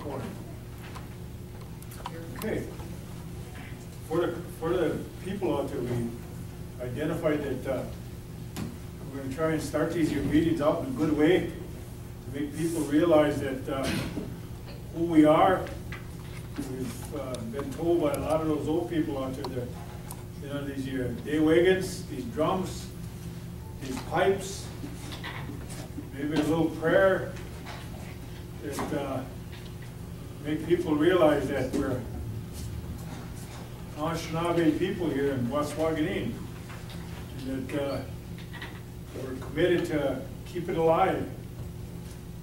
corner. Okay. For the people out there, we identified that we're going to try and start these meetings out in a good way to make people realize that who we are. We've been told by a lot of those old people out there that, you know, these day wagons, these drums, these pipes, maybe a little prayer that make people realize that we're Anishinaabe people here in Waskawaganeen, and that we're committed to keep it alive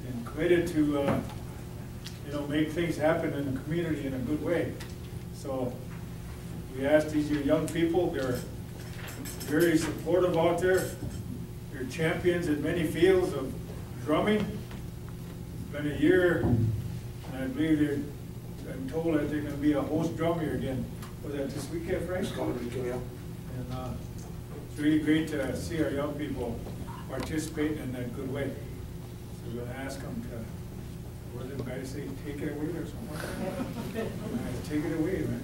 and committed to you know, make things happen in the community in a good way. So we asked these young people, they're very supportive out there. They're champions in many fields of drumming. It's been a year, and I believe I'm told that they're going to be a host drummer here again. Was that this weekend, Frank? Yeah. And it's really great to see our young people participating in that good way. So we're going to ask them to, what did the guy say, take it away or something? Take it away, man.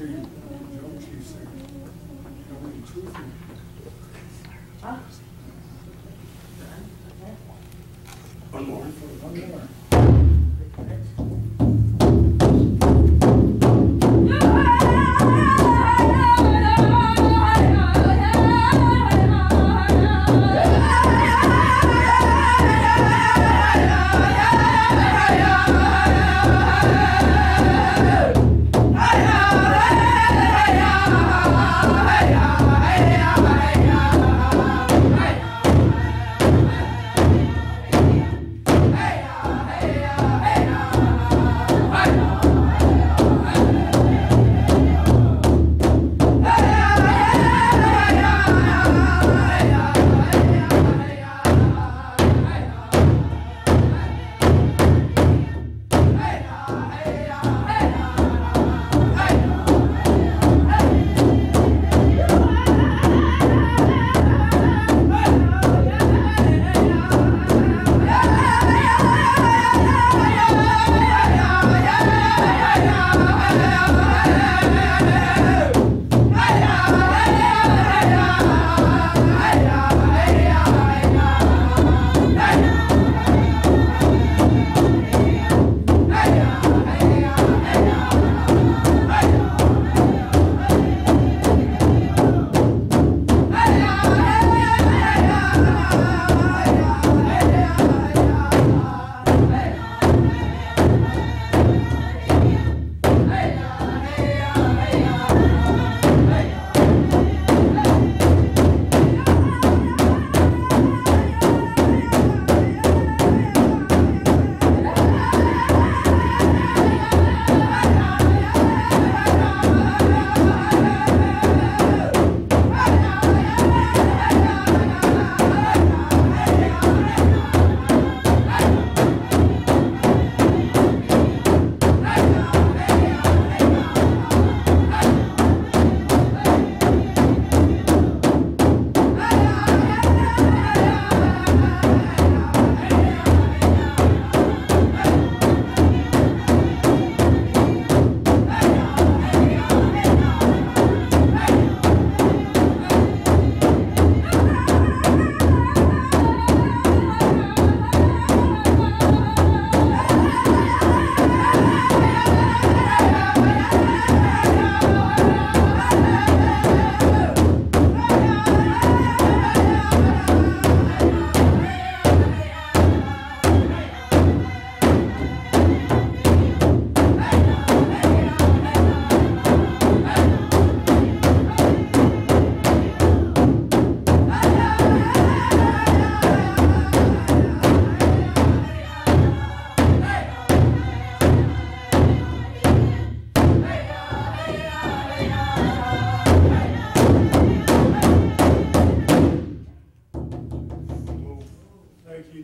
sure you don't, Chief, sir. Tell me the truth here. Huh? One more. One more.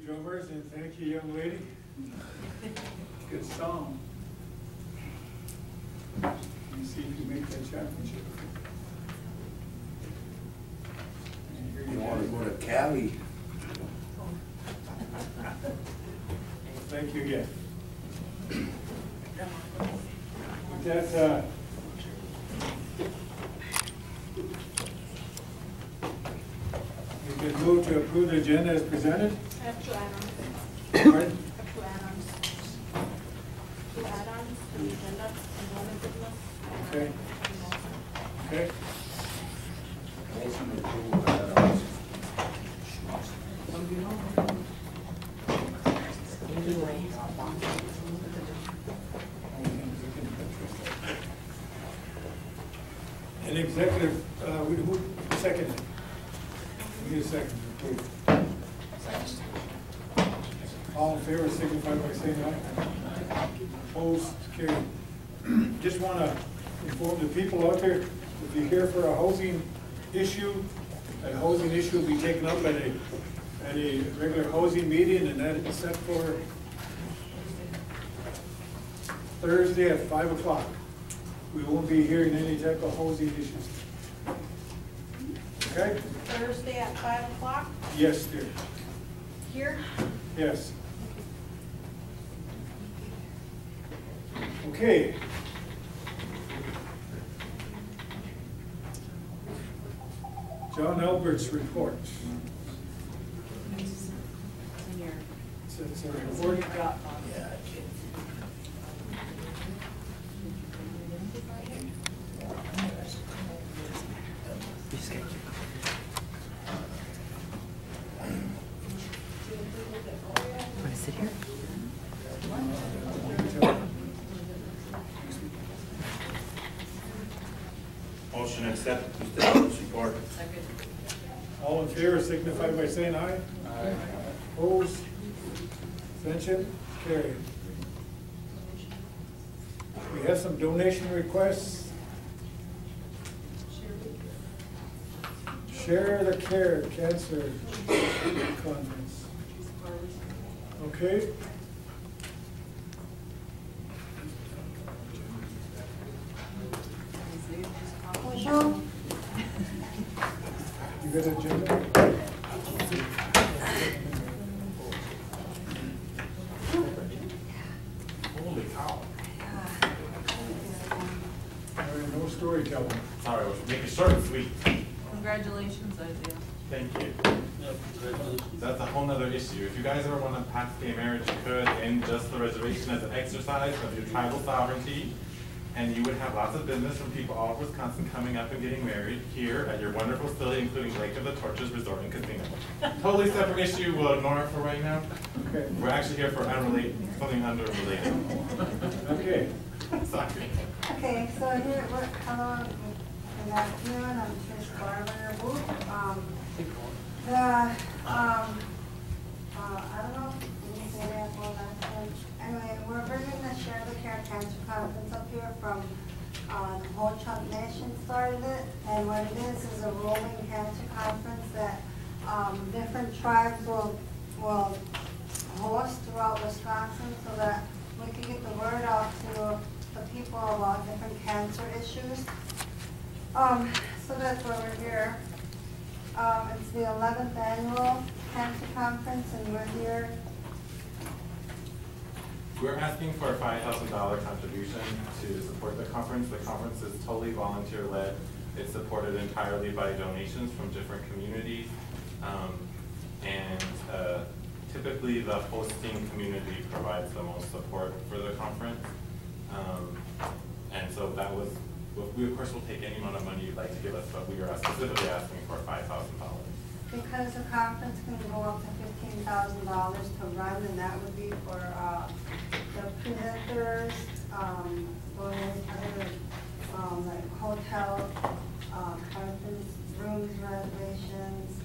drummers, and thank you, young lady. Good song. Let me see if you make that championship. You want to go to Cali? Thank you again. With that, we can move to approve the agenda as presented. I have two add-ons. Pardon? I have two add-ons. Two add-ons to the agenda and one in business. Okay. Okay. Motion to approve add-ons. An executive, who seconded? We need a second, please. All in favor, signify by saying aye. Opposed, carried. Just want to inform the people out there, if you're here for a housing issue, that housing issue will be taken up at a regular housing meeting, and that is set for Thursday at 5 o'clock. We won't be hearing any type of housing issues. Okay? Thursday at 5 o'clock Yes, dear. here. Yes. John Albert's report. It's in your, It's a it's in your report. Dropbox. Want to sit here? Motion to accept Mr. Albert's report. Second. All in favor signify by saying aye. Aye. Opposed? Abstention? Carried. We have some donation requests. Share the Care Cancer Conference. Okay. You got an agenda? Holy cow. All right, no storytelling. Sorry, I was making short and sweet. Congratulations, Isaiah. Thank you. That's a whole nother issue. If you guys ever want to pass gay marriage, you could end just the reservation as an exercise of your tribal sovereignty. And you would have lots of business from people all over Wisconsin coming up and getting married here at your wonderful facility, including Lake of the Torches Resort and Casino. Totally separate issue, we'll ignore it for right now. Okay. We're actually here for something unrelated. Okay. Sorry. Okay, so here, hello, good afternoon, I'm Trish Barber, I don't know, if you say that well last time. Anyway, we're bringing the Share the Care Cancer Conference up here from, the Whole Chunk Nation started it, and what it is a rolling cancer conference that, different tribes will host throughout Wisconsin so that we can get the word out to the people about different cancer issues. So that's why we're here. It's the 11th annual cancer conference, and we're here. We're asking for a $5,000 contribution to support the conference. The conference is totally volunteer-led. It's supported entirely by donations from different communities. Typically the hosting community provides the most support for the conference. And so that was, we of course will take any amount of money you'd like to give us, but we are specifically asking for $5,000. Because the conference can go up to $15,000 to run, and that would be for the presenters, like hotel, conference rooms reservations,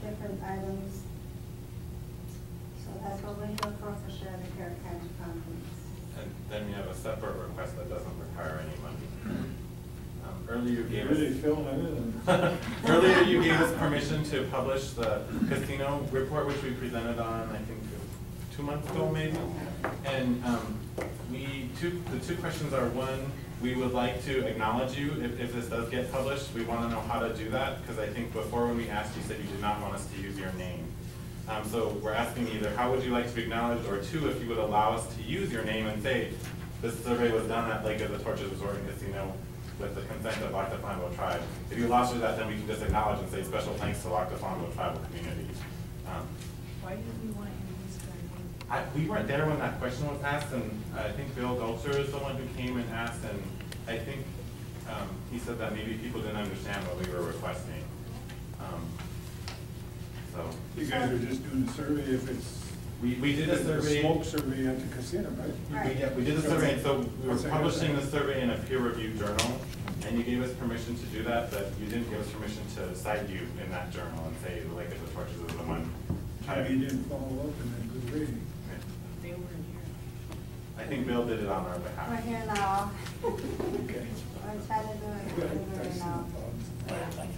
different items. So that's what we're here for Share the Care Cancer Conference. And then we have a separate request that doesn't require any money. Earlier you gave Really us filming it. earlier you gave us permission to publish the casino report, which we presented on, I think, 2 months ago maybe. And the two questions are, one, we would like to acknowledge you if this does get published. We want to know how to do that, because I think before when we asked, you said you did not want us to use your name. So we're asking either how would you like to be acknowledged, or two, if you would allow us to use your name and say, this survey was done at Lake of the Torches Resort and Casino with the consent of Lac Da Flambeau Tribe. If you allow us to do that, then we can just acknowledge and say special thanks to Lac Da Flambeau tribal community. Why do we want you to use their name? We weren't there when that question was asked, and I think Bill Gulcher is the one who came and asked, and I think he said that maybe people didn't understand what we were requesting. So You guys are just doing a survey if it's. we did a survey. Smoke survey at the casino, right? We did a survey, and so we were What's that? publishing the survey in a peer-reviewed journal, and you gave us permission to do that, but you didn't give us permission to cite you in that journal and say the Lake of the Torches is the one. Maybe you didn't follow up and then good reading. They weren't here. I think Bill did it on our We're behalf. here now. Okay. We're trying to do it Good. we're I here see now. no problems.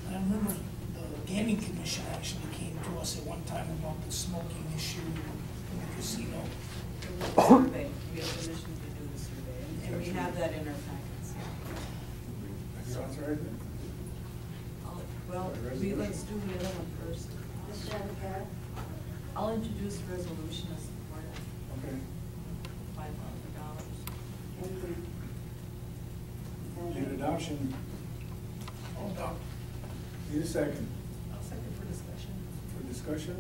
I remember the gaming commission actually came to us at one time about the smoking issue in the casino. There was a survey, we have permission to do the survey, and we have that in our packets. Have you authorized it? Well, let's do the other one first. The Share the Care. I'll introduce a resolution of support of Okay. $5,000. Thank you. Need adoption. Hold on. Need adoption. Need a second I'll second for discussion. for discussion?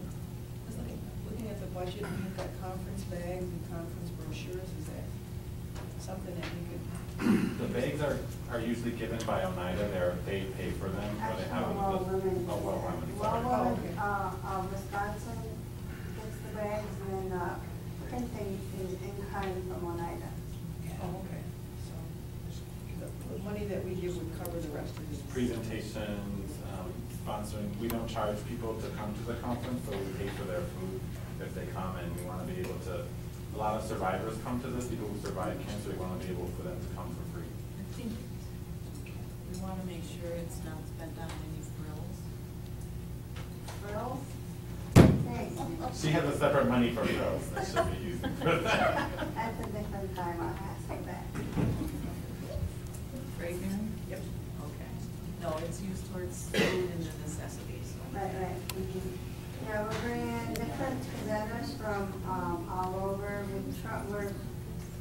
It's like, looking at the budget, we've got conference bags and conference brochures, is that something that we could? The bags are usually given by Oneida, they pay for them, but they have them. Well, women. Oh, well, women, Well, sorry. women, Wisconsin gets the bags, and then, printing is in kind from Oneida. Oh, okay, so, the money that we give would cover the rest of these. Presentations, sponsoring, we don't charge people to come to the conference, so we pay for their food if they come, and we want to be able to, a lot of survivors come to this, people who survive cancer, we want to be able for them to come for free. I think we want to make sure it's not spent on any frills. Girls? Thanks. She has a separate money for girls that should be used for that. That's a different time, I'll ask for that. Right, Mary? Yep. Okay. No, it's used towards food and the necessities. Right, right. Yeah, we're bringing in different presenters from, all over.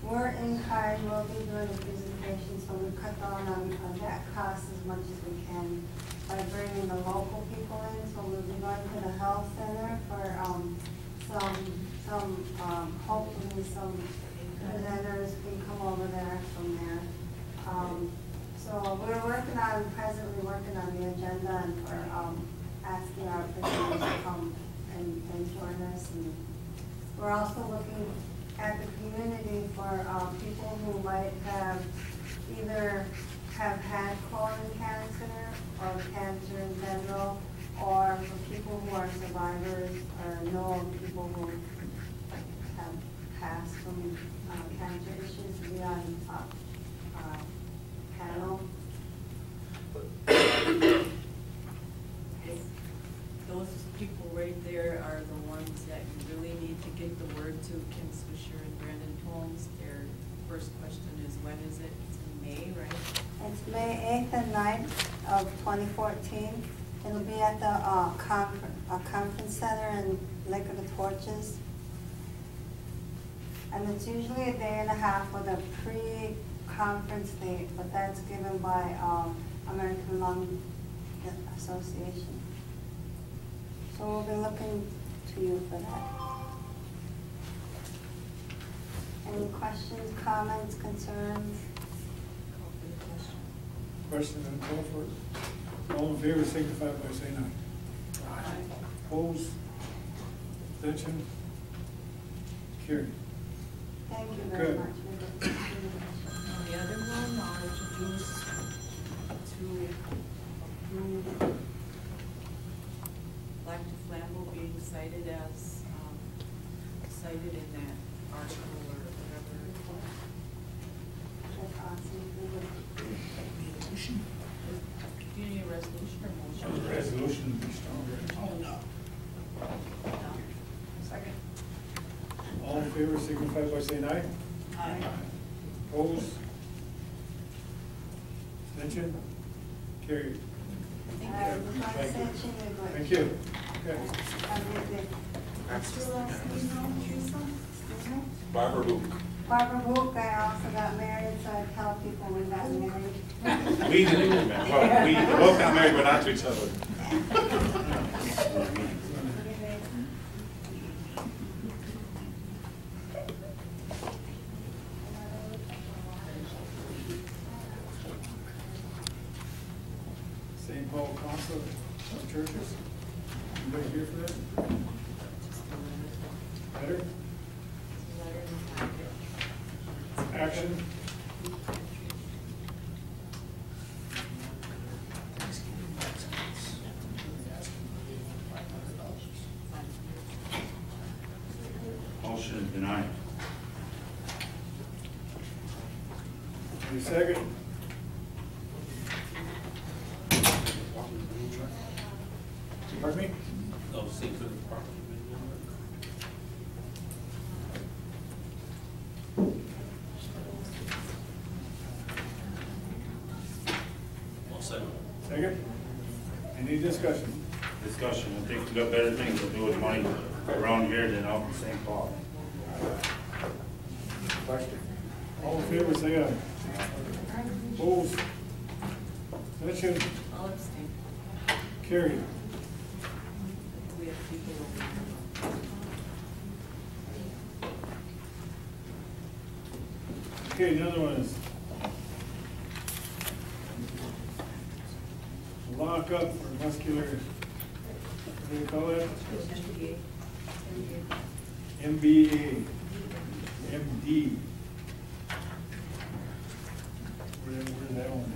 We're in kind, we'll be doing the presentation, so we cut down on that cost as much as we can by bringing the local people in. So we'll be going to the health center for, hopefully some presenters can come over there from there. So we're presently working on the agenda and for, asking our presenters to come and join us. And we're also looking at the community for, people who might have either have had colon cancer or cancer in general, or for people who are survivors or know of people who have passed from, cancer issues to be on, panel. Those people right there are the ones that you really need to get the word to. Kim Swisher and Brandon Holmes. Their first question is, when is it? It's in May, right? It's May 8th and 9th of 2014. It'll be at the conference center in Lake of the Torches. And it's usually a day and a half with a pre-conference date, but that's given by American Lung Association. So we'll be looking to you for that. Any questions, comments, concerns? Call for the question. Question and call for it. All in favor, signify by saying aye. Opposed? Abstention? Carried. Thank you very Good. much. Now, the other one, I'll introduce to approve Lacta Flambeau being cited as, cited in that article or whatever. That's awesome. Resolution? Do you need a resolution or motion? Resolution would be stronger. Oh, no. No. Second. All in favor, signify by saying aye. Aye. Opposed? Abstention? Carried. Thank you. Okay. Barbara Luke. Barbara Book, I also got married, so I tell people we got married. We didn't get married, well, we both got married, but not to each other. St. Paul Council of Churches. Anybody here for that? Better? Letter in the packet. Action? Motion is denied. Any second? Pardon me? Oh, see to the property. Second? Any discussion? Discussion, I think we got better things to do with money around here than out in St. Paul. Question. All in favor, say aye. Opposed? Abstention? I'll abstain. Carried. We have people over here. Okay, another one is lock up for muscular, what do you call it? MBA, MD. Where's that one?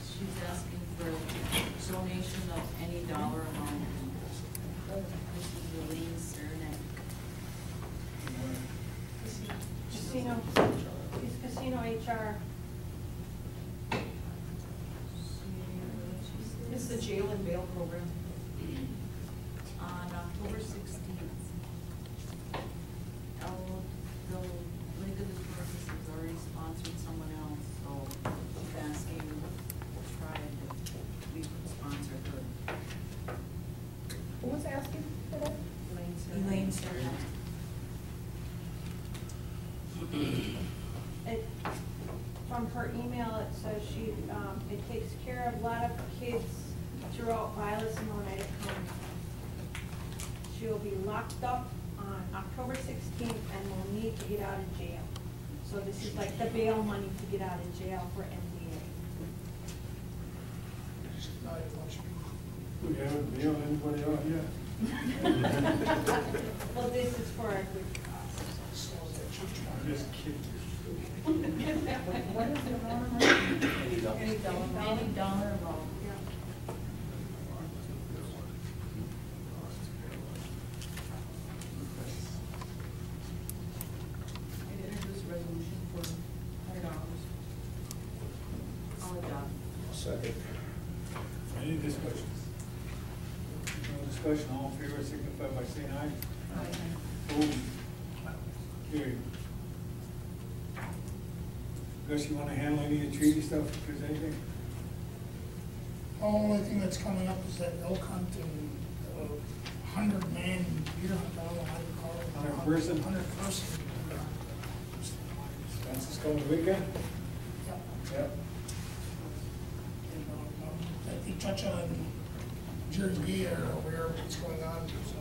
She's asking for a donation of any dollar amount. This is Elaine Cernak. Casino, it's casino HR. It's the jail and bail program. On October 16th. The League of the Purpose has already sponsored someone else, so she's asking the tribe if we could sponsor her. Who was asking for that? Elaine Cernak. It, from her email, it says she, it takes care of a lot of kids throughout Vilas and Oneida County. She will be locked up on October 16th and will need to get out of jail. So this is like the bail money to get out of jail for MDA. Not a bunch of people. We haven't bailed anybody out yet. Well, this is for a good cause. So is that church I'm just kidding. What is the amount? Any dollar amount. Yeah. I'd introduce a resolution for $100. I'll adopt. Second. Any discussions? No discussion, all in favor signify by saying aye. Opposed? Carried. Gus, you wanna handle any of the treaty stuff, if there's anything? The only thing that's coming up is that elk hunt and 100-man deer hunt, I don't know how to call it. 100 person? 100 person. That's this coming weekend? Yep. Yep. And, I think Chacha and Jerry Lee are aware of what's going on, so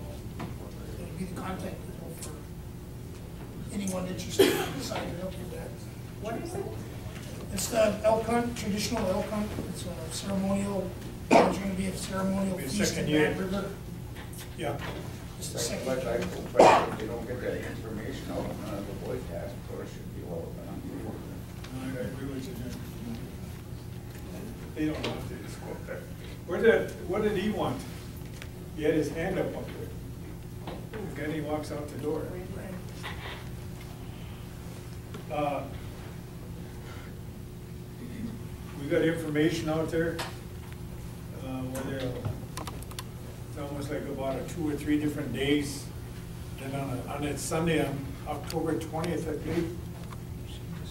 it'll be the contact people for anyone interested in signing up for that. What is it? It's the elk hunt, traditional elk hunt. It's a ceremonial, there's gonna be a ceremonial Be a feast second in year. Bad River. Yeah. It's the Like, second. like, if they don't get that information out, the boy task force should be all done. I agree with you, Jim. They don't have to just go up there. What did he want? He had his hand up there. Then he walks out the door. We got information out there, where it's almost like about 2 or 3 different days. Then on that Sunday, on October 20th, I believe,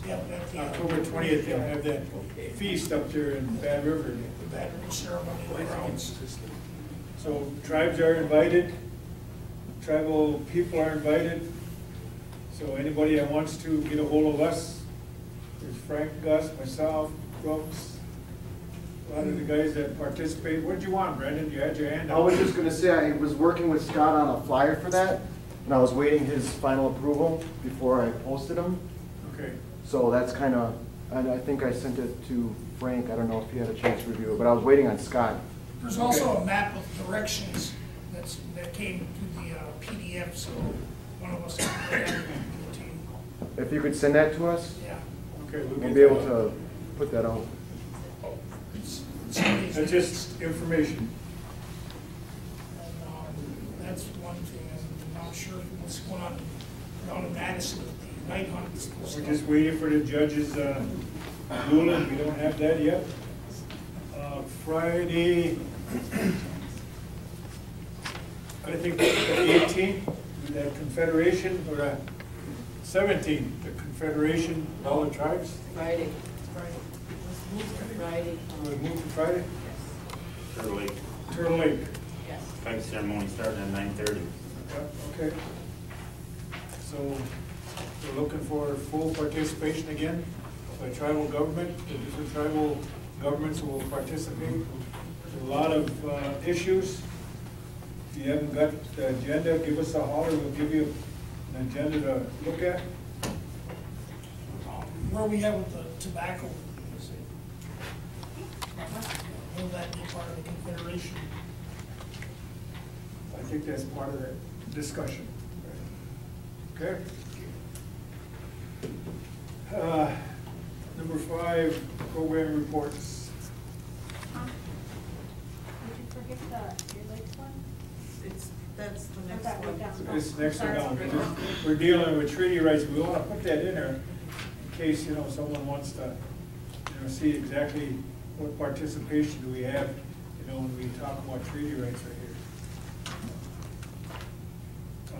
Yeah, that's the October 20th, they'll have that feast up there in Bad River. the Bad River ceremonial grounds. So tribes are invited, tribal people are invited. So anybody that wants to get a hold of us, there's Frank, Gus, myself, Brooks, a lot of the guys that participate. What'd you want, Brendan? You had your hand up. I was just gonna say, I was working with Scott on a flyer for that, and I was waiting his final approval before I posted him. Okay, So that's kinda, and I think I sent it to Frank, I don't know if he had a chance to review it, but I was waiting on Scott. There's also a map of directions that came to the PDF, so one of us can look at it and give it to you. If you could send that to us, Yeah. okay. we'll get be able that. to put that out. That's just information. And, that's one thing, and I'm not sure what's going on down in Madison with the night hunts. and We're stuff. just waiting for the judge's ruling. We don't have that yet. Friday, I think the 18th, that Confederation, or 17th, the Confederation of all the tribes. Friday. Let's move to Friday. We move to Friday? Turtle Lake, Turtle Lake. Yes. flag ceremony starting at 9:30. Yeah, okay. So we're looking for full participation again? by tribal government, the different tribal governments will participate. There's a lot of issues. If you haven't got the agenda, give us a holler, we'll give you an agenda to look at. Where we at with the tobacco? Will that be part of the confederation? I think that's part of the discussion. Okay? Number 5, program reports. Did you forget the Deer Lakes one? That's the Or next that one. down? This next one down, Sorry. we're dealing with treaty rights, we wanna put that in there in case, someone wants to, see exactly what participation do we have, when we talk about treaty rights right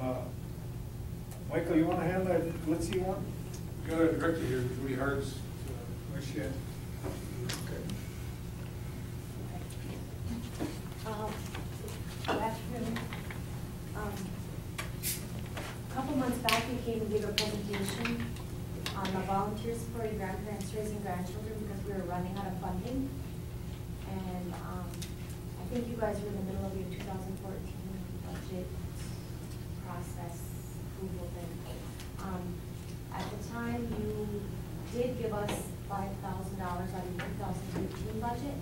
here. Michael, you wanna handle that glitzy one? Got a director here, Judy Hart's. Where's she at? Okay. Good afternoon. A couple months back, we came and gave a presentation on the volunteers for your grandparents raising grandchildren because we were running out of funding. And I think you guys were in the middle of your 2014 budget process approval thing. At the time, you did give us $5,000 out of your 2015 budget.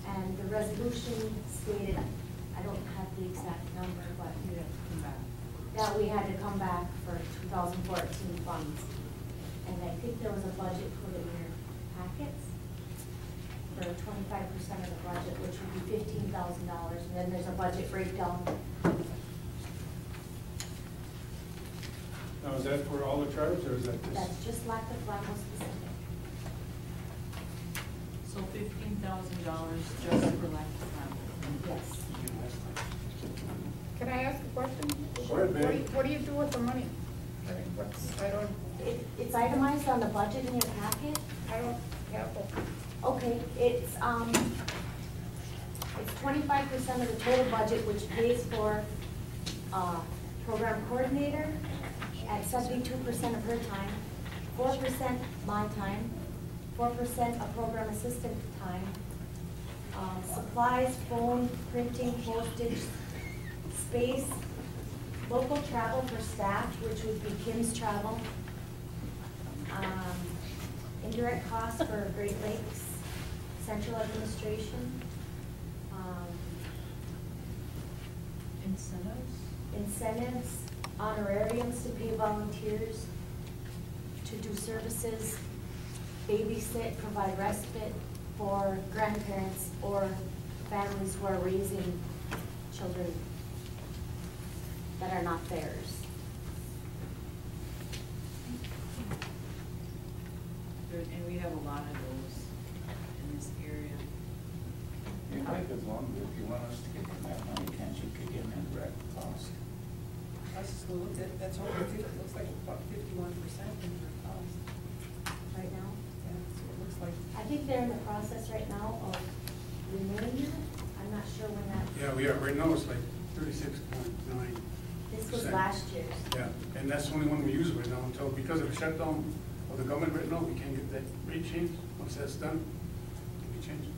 And the resolution stated, I don't have the exact number, but that we had to come back for 2014 funds. And I think there was a budget put in your packets for 25% of the budget, which would be $15,000. And then there's a budget breakdown. Now, is that for all the tribes, or is that just? That's just like the Flacco specific. So $15,000 just for lack of travel. Yes. Can I ask a question? Go ahead, babe. What do you do with the money? I mean, I don't It's itemized on the budget in your packet. have it. Okay, it's 25% of the total budget, which pays for, program coordinator at 72% of her time, 4% my time, 4% of program assistant time, supplies, phone, printing, postage, space, local travel for staff, which would be Kim's travel, indirect costs for Great Lakes, central administration, incentives, honorariums to pay volunteers, to do services, babysit, provide respite for grandparents or families who are raising children that are not theirs. And we have a lot of those in this area. You might as long, if you want us to get them that money, can't you kick in indirect cost? I just looked at, that's over 50, it looks like about 51% in their cost. Right now? Yeah, that's what it looks like. I think they're in the process right now of renewing it. I'm not sure when that, Yeah, we are, right now it's like 36.9. this was last year's. Yeah, and that's the only one we use right now until, because of the shutdown of the government right now, we can't get that rate change. Once that's done, it can be changed.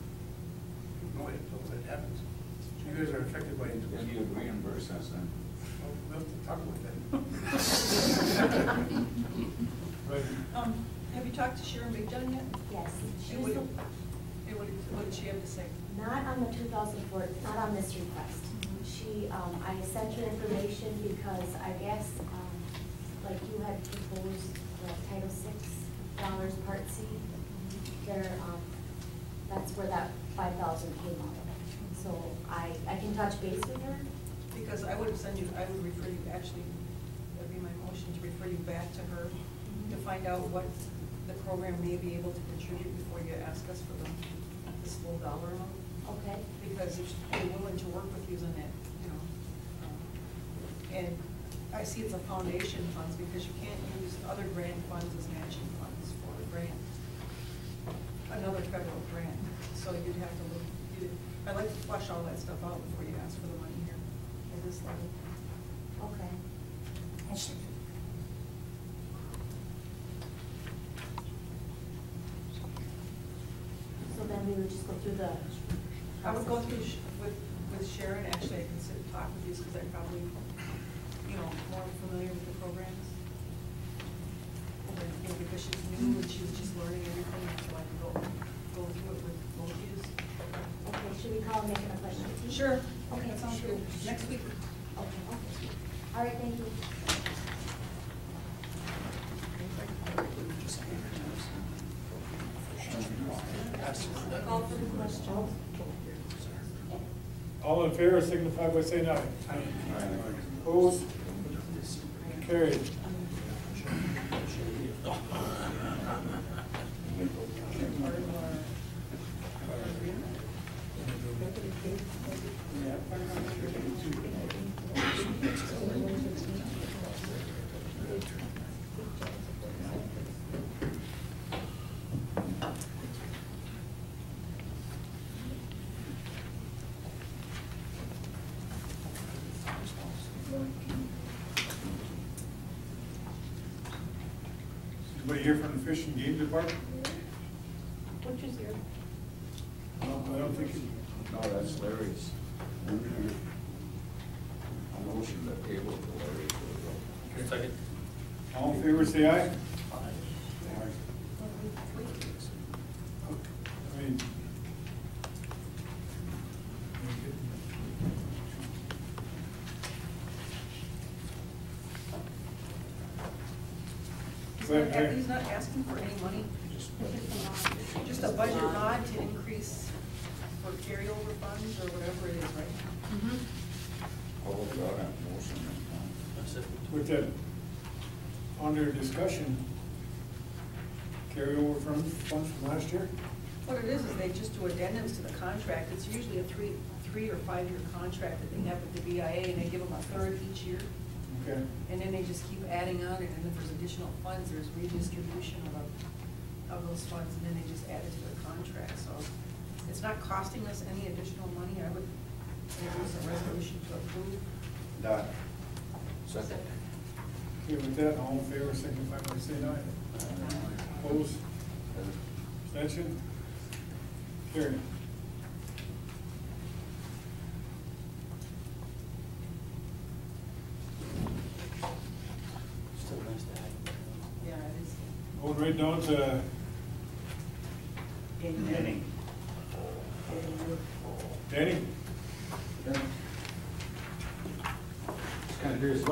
No, until that happens. So you guys are affected by it. Then you would reimburse us then. Well, we'll have to talk about that. Right. Have you talked to Sharon Big John yet? Yes. She's And what, the, and what did she have to say? not on the 2004, not on this request. She, I sent her information because I guess, like you had proposed, the Title VI Part C, there, that's where that 5,000 came out of. So I can touch base with her. Because I would send you, I would refer you, actually, that'd be my motion to refer you back to her to find out what the program may be able to contribute before you ask us for the full dollar amount. Okay. Because if they're willing to work with you on that, and I see it's a foundation funds because you can't use other grant funds as matching funds for a grant, another federal grant. So you'd have to look, I'd like to flush all that stuff out before you ask for the money here at this level. Okay. I'll second. just go through the I would go process? through with Sharon, actually, I can sit and talk with you, because I'm probably, more familiar with the programs. And because she's new and she's just learning everything, so I can go through it with both of you. Okay, should we call and make an appointment? Sure. Okay, That sounds good. Next week. Okay. All right, thank you. Call for the question. All in favor, signify by saying aye. Opposed? Carried. Anybody here from the Fish and Game Department? Which is your? No, I don't think. No, that's Larry's. A motion that table to Larry. Second. All in favor, say aye. I mean. He's not asking for any money, just a budget nod to increase for carryover funds or whatever it is, right? I'll withdraw that motion. With that, under discussion, carryover from funds from last year? What it is they just do addendums to the contract. It's usually a three or 5 year contract that they have with the BIA, and they give them a third each year. Okay. And then they just keep adding on it, and if there's additional funds, there's redistribution of those funds, and then they just add it to the contract. So it's not costing us any additional money. I would introduce a resolution to approve. Done. Second. Okay, with that, all in favor, signify by saying aye. Opposed? Abstention? Carried. Yeah, it is. Going right down to Danny. Danny? Just kind of curious,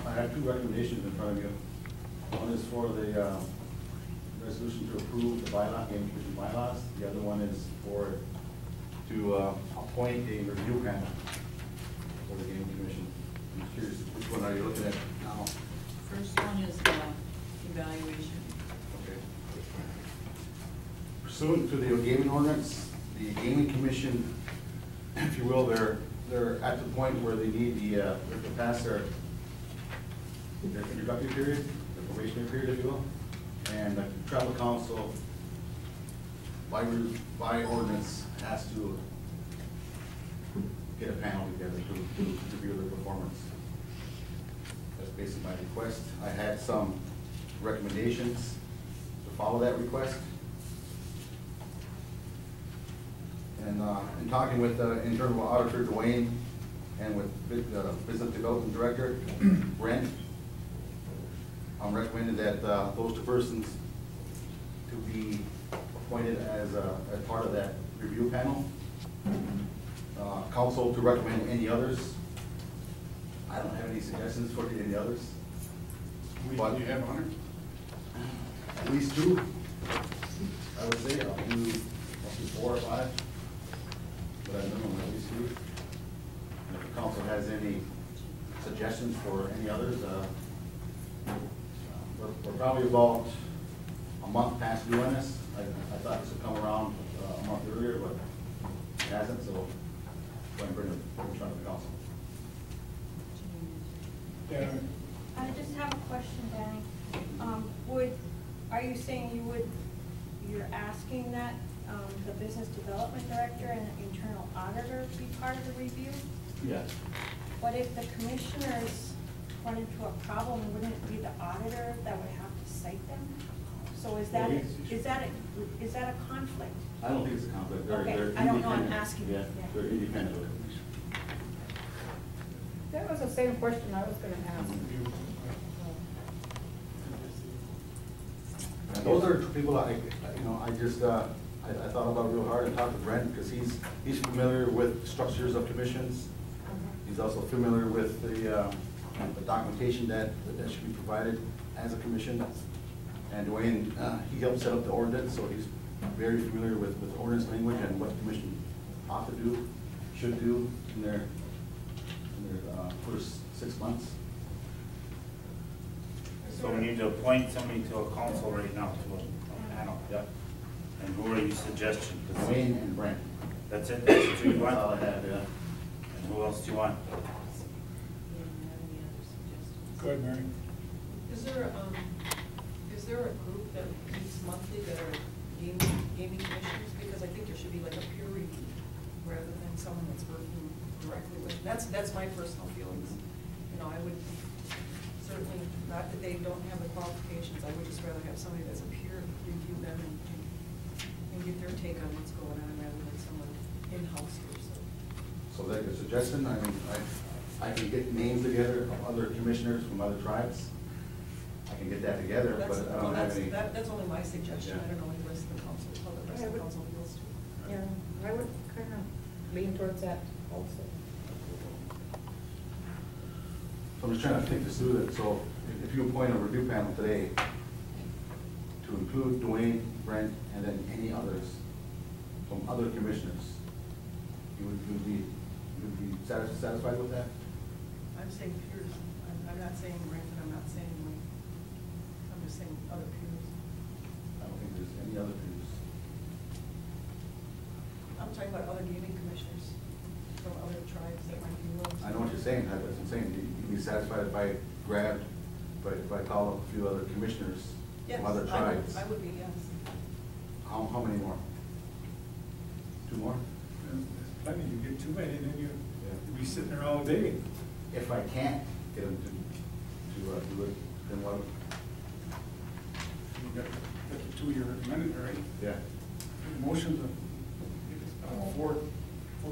I have two recommendations in front of you. One is for the resolution to approve the bylaw, game commission bylaws. The other one is to appoint a review panel for the game commission. I'm curious, which one are you looking at now? First one is evaluation. Okay. Pursuant to the gaming ordinance, the gaming commission, if you will, they're at the point where they need to pass their introductory period, the probationary period, if you will. And the tribal council, by ordinance, has to get a panel together to review their performance. That's basically my request. I had some recommendations to follow that request. And in talking with internal auditor Dwayne and with business development director Brent, I'm recommending that those two persons to be appointed as part of that review panel. Council to recommend any others. I don't have any suggestions for any others. But you have on At least two, I would say. I'll do 4 or 5. But I minimum at least 2. And if the council has any suggestions for any others, we're probably about a month past doing this. I thought this would come around a month earlier, but it hasn't, so I'm going to bring it in front of the council. Yeah. I just have a question, Danny. Are you saying you're asking that the business development director and the internal auditor be part of the review? Yes. But if the commissioners run into a problem, wouldn't it be the auditor that would have to cite them? So is that a conflict? I don't think it's a conflict. They're Okay, independent. I don't know, I'm asking. Yeah, they're independent of the commission. That was the same question I was gonna ask. And those are two people I thought about real hard and talked to Brent, because he's familiar with structures of commissions. He's also familiar with the documentation that should be provided as a commission. And Dwayne, he helped set up the ordinance, so he's very familiar with ordinance language and what the commission ought to do, should do in their first 6 months. So we need to appoint somebody to a council right now, to a panel. Yep. And who are you suggesting? Dwayne and Brent. That's it, that's what you That's want? all I have, yeah. And who else do you want? You don't have any other suggestions? Go ahead, Mary. Is there a group that meets monthly that are gaming commissioners? Because I think there should be like a peer review rather than someone that's working directly with. That's my personal feelings. You know, I would certainly, not that they don't have the qualifications, I would just rather have somebody that's a peer review them and get their take on what's going on rather than someone in-house here, so. So that's a suggestion. I mean, I can get names together of other commissioners from other tribes. I can get that together, but I don't have any. That's only my suggestion. Yeah. I don't know what the rest of the council, how the rest of the council feels too. Yeah, I would kind of lean towards that also. So I'm just trying to think this through. That so if you appoint a review panel today to include Dwayne, Brent, and then any others from other commissioners, you would be satisfied with that? I'm saying peers. I'm not saying Rankin, I'm not saying Wayne. I'm just saying other peers. I don't think there's any other views. I'm talking about other gaming commissioners from other tribes that might be willing to. I know what you're saying. That's what I'm saying. You'd be satisfied if I grabbed, if I call up a few other commissioners Yes, from other tribes. I would be, yes. How many more? 2 more? There's plenty, you get too many, then you'll be sitting there all day. If I can't get them to do it, then what? You got the 2 you recommended, right? Yeah. Motion to, 4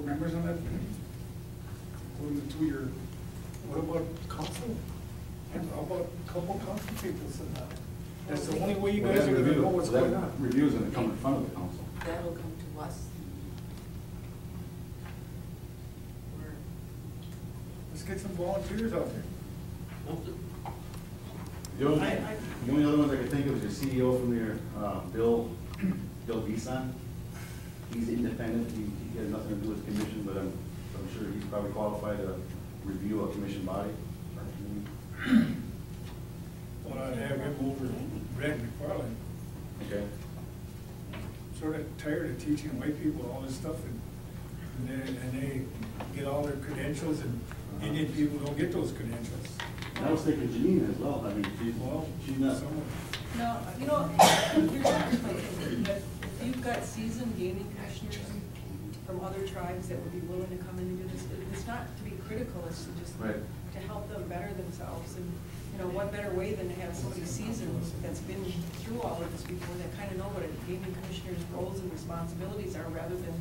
members on that? Including the 2 year. What about council? How about a couple council people sitting down? That's the only way you Well, guys that are gonna review- know what's so that going on. Review's gonna come in front of the council. That'll come to us. We're Let's get some volunteers out there. The only other ones I could think of is your CEO from your, Bill Bison. He's independent, he has nothing to do with the commission, but I'm sure he's probably qualified to review a commission body. Well, I'd have him over Brent McFarland. Okay. Sort of tired of teaching white people all this stuff, and they get all their credentials, and Indian people don't get those credentials. And I was thinking Janine as well. I mean, she's not. No, you know, here's my thing, that if you've got seasoned gaming commissioners from other tribes that would be willing to come in and do this, it's not to be critical, it's to just, Right. to help them better themselves. And, you know, what better way than to have somebody seasoned that's been through all of this before, that kind of know what a gaming commissioner's roles and responsibilities are, rather than,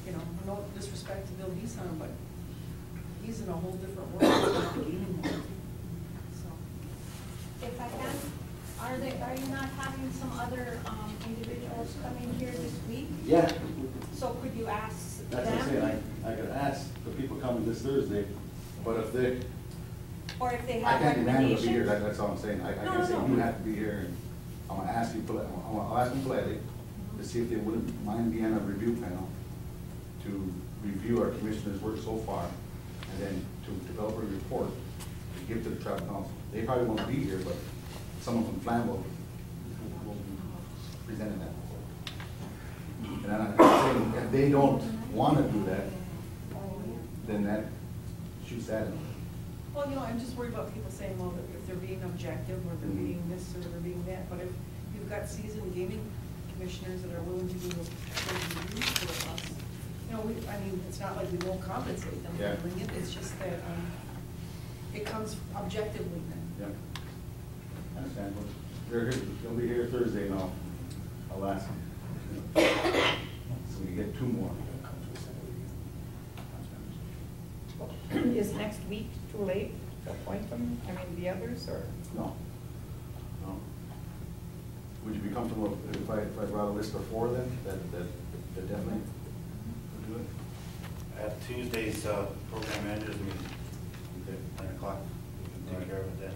you know, no disrespect to Bill Bison, but he's in a whole different world, he's not a gaming world. So. If I can, are you not having some other individuals coming here this week? Yeah. So could you ask them? That's what I'm saying. I could ask the people coming this Thursday, but if they, Or if they I have can't demand them to be here, recommendations? that's all I'm saying. I No, can say no. you have to be here, and I'm gonna ask you, I'll ask them politely to see if they wouldn't mind being on a review panel to review our commissioner's work so far, and then to develop a report to give to the tribal council. They probably won't be here, but someone from Flambeau will be presenting that. And I'm saying, if they don't wanna do that, then that shoots at them. Well, you know, I'm just worried about people saying, well, that if they're being objective, or they're being this, or they're being that, but if you've got seasoned gaming commissioners that are willing to do those reviews for us, you know, I mean, it's not like we won't compensate them Yeah. for doing it, it's just that, it comes objectively then. Yeah. I understand. They'll be here Thursday now. I'll ask them. So we can get two more. Is next week too late to appoint them? I mean, the others, or? No. No. Would you be comfortable if I brought a list of four then, that definitely would do it? At Tuesday's program managers meeting, Okay. 9 o'clock, we can take care of it then.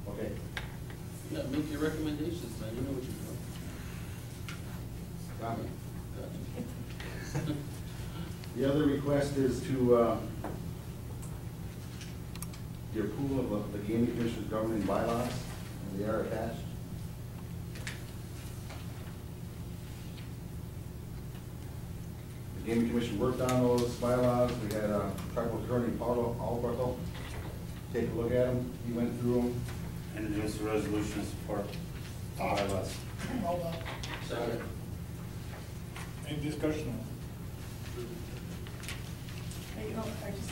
Okay. Yeah, make your recommendations, man, you know what you're doing. Got it. Gotcha. The other request is to, the approval of the gaming commission's governing bylaws, and they are attached. The gaming commission worked on those bylaws. We had tribal attorney Paulo Alberto take a look at them. He went through them. Introduce the resolution to support bylaws. All that. Second. Any discussion on it? Hey, you know, I just.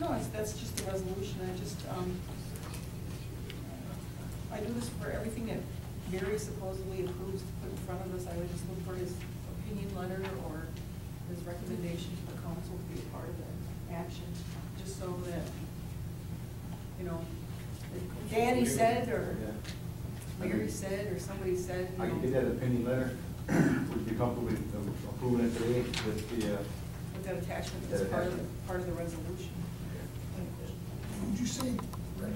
No, that's just the resolution, I do this for everything that Gary supposedly approves to put in front of us. I would just look for his opinion letter or his recommendation to the council to be a part of the action, just so that, you know, if Danny said, or Gary said, or somebody said, you I know. can get that opinion letter. Would you be comfortable with approving it today with the, With that attachment as part of the resolution. Would you say, Rick,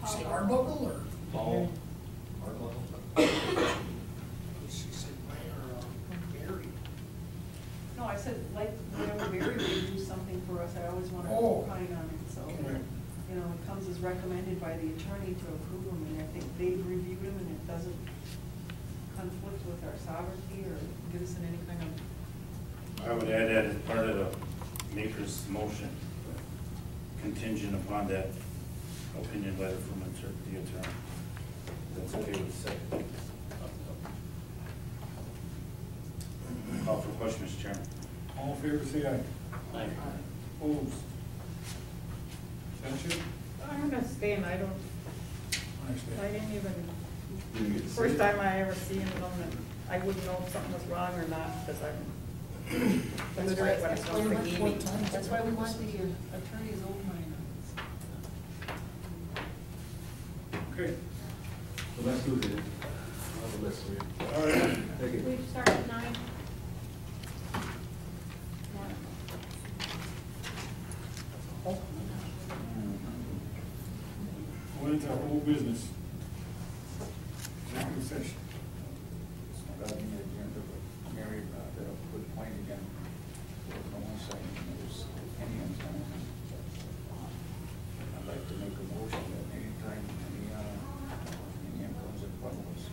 say Arbuckle or? Paul? Did she say Blair or Gary? No, I said, like, whenever Barry would do something for us, I always want to Oh. opine on it, so. Okay. You know, it comes as recommended by the attorney to approve them, and I think they've reviewed them, and it doesn't conflict with our sovereignty or get us in any kind of. I would add that as part of the maker's motion, contingent upon that opinion letter from the attorney. That's okay with the second. Call for question, Mr. Chairman. All in favor, say aye. Aye. Opposed? Abstention? I'm gonna stay, and I didn't even, Didn't get to see first it? time I ever seen them, and I wouldn't know if something was wrong or not, because I'm literate when it comes to gaming. That's why we want the attorney's open mind on Okay. So let's do it. I'll have a list for you. All right. Thank you. We start at 9. Go into whole business. Executive session. Regarding the agenda, but Mary brought that up, good point again. There's no one saying there's any intent. I'd like to make a motion that anytime any comes in front of us,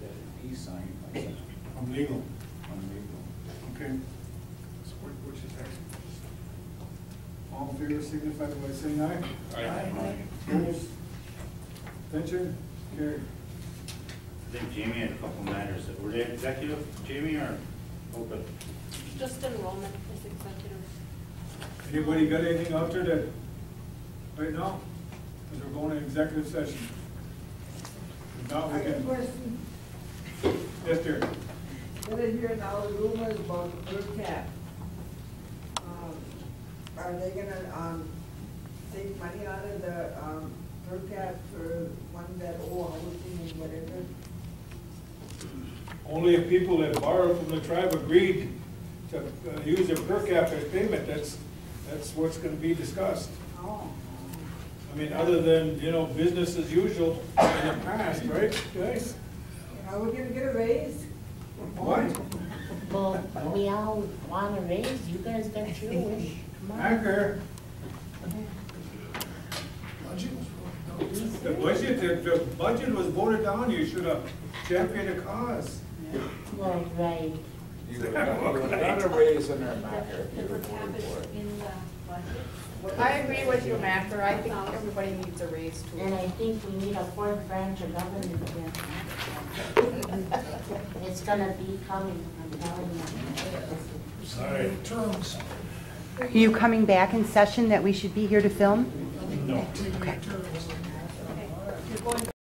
that it be signed by such I'm legal. unlegal. Okay. Support Bush's action. All in favor, signify by saying aye. Aye. Opposed? Abstention? Carried. I think Jamie had a couple matters. Were they executive, Jamie, or open? Just enrollment is executive. Anybody got anything out there that, right now? Because we're going to executive session. If not, we can. Question, Yes, dear. what I hear now, the rumors about the per cap. Are they gonna, take money out of the, per cap for one that owe housing and whatever? Only if people that borrow from the tribe agreed to use their per capita payment, that's what's gonna be discussed. Oh. I mean, other than, you know, business as usual in the past, right, guys? Are we gonna get a raise? What? Well, we all want to raise, you guys got your wish. Come on. Anchor, Budget was the budget was voted down, you should have championed a cause. Well, right. You would not a raise in our matter. The per capita in the budget. I agree with you, Macker, I think everybody needs a raise too. And I think we need a fourth branch of government here. It's gonna be coming, I'm telling you. Sorry. Terms. Are you coming back in session that we should be here to film? No. Terms.